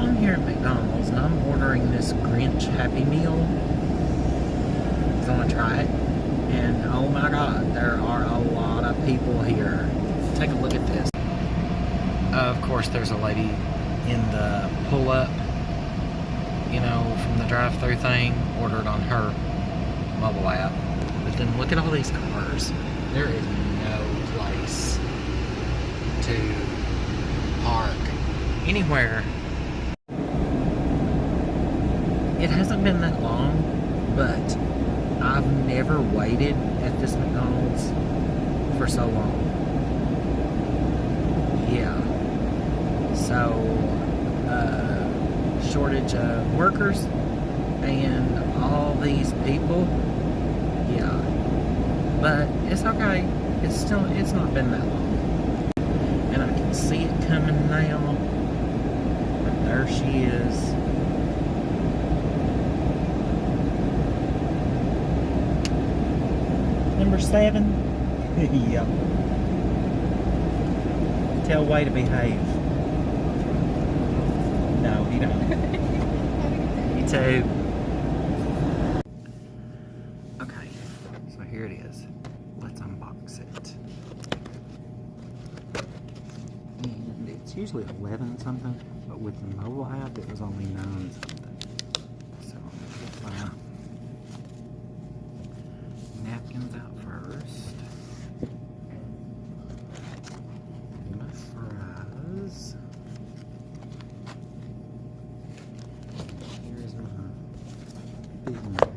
I'm here at McDonald's and I'm ordering this Grinch Happy Meal. So I'm gonna try it. And oh my god, there are a lot of people here. Take a look at this. Of course, there's a lady in the pull-up, you know, from the drive-thru thing, ordered on her mobile app. But then look at all these cars. There is no place to park anywhere. It hasn't been that long, but I've never waited at this McDonald's for so long. Yeah. So, shortage of workers and all these people. Yeah. But it's okay. It's not been that long. And I can see it coming now. But there she is. Number 7. Yep. Tell Way to behave. No, you don't. You too. Okay, so here it is. Let's unbox it. And it's usually 11 something, but with the mobile app it was only 9 something. So I'm gonna get my napkins out first. My fries. Here's my Big Mac.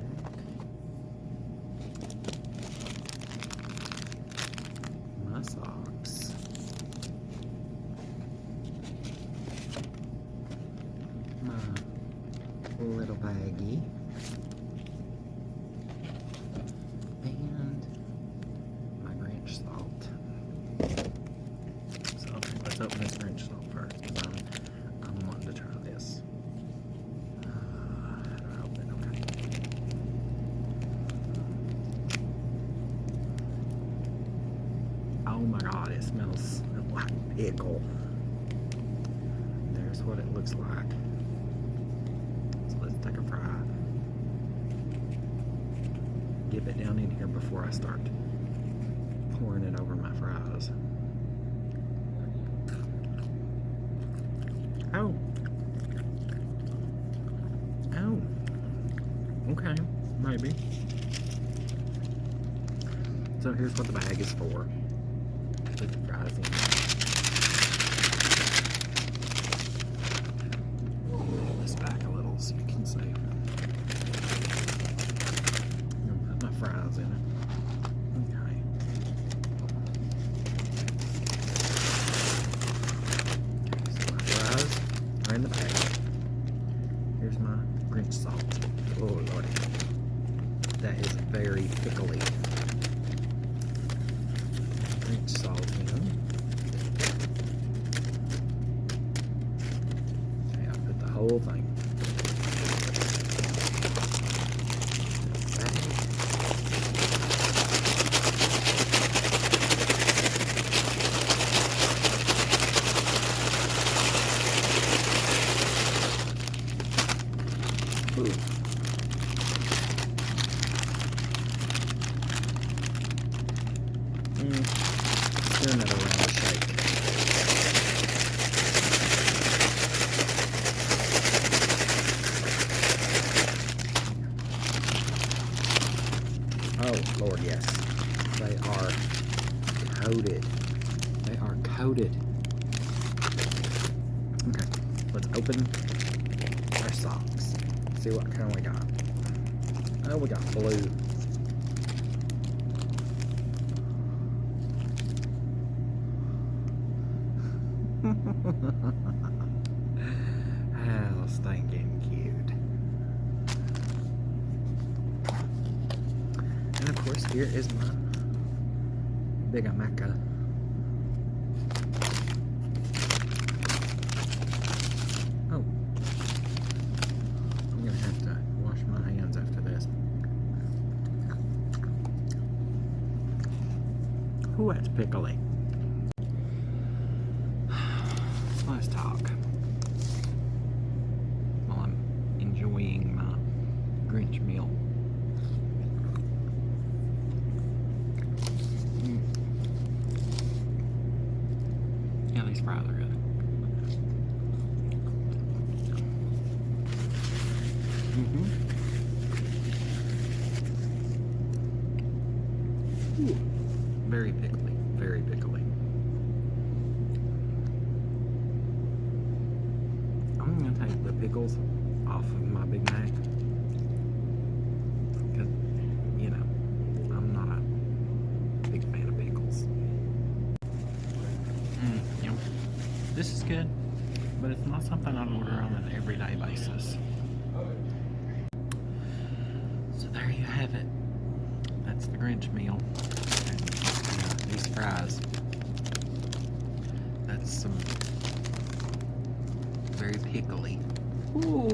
My socks. My little baggie. And my Grinch salt. So okay, let's open this Grinch salt first, because I'm wanting to try this. How do I open it? Okay. Oh my god, it smells like pickle. There's what it looks like. So let's take a fry. Get it down in here before I start pouring it over my fries. Oh. Oh. Okay, maybe. So here's what the bag is for. Put the fries in. Roll this back a little so you can see. Put my fries in it. Okay. So my fries are in the bag. Here's my Grinch salt. Oh lordy. That is very pickly. Grinch salt in. Okay, I'll put the whole thing. Ooh. Doing it around the shake. Oh, Lord, yes. They are coated. They are coated. Okay, let's open our socks. See what kind we got. Oh, we got blue. How stinking cute. And of course, here is my Big Mac. Oh. I'm gonna have to wash my hands after this. Ooh, that's pickly. Let's talk. Ooh, very pickly, very pickly. I'm gonna take the pickles off of my Big Mac. Because, you know, I'm not a big fan of pickles. Yep. This is good, but it's not something I'd order on an everyday basis. So there you have it. That's the Grinch meal. And these fries. That's some very pickly. Ooh.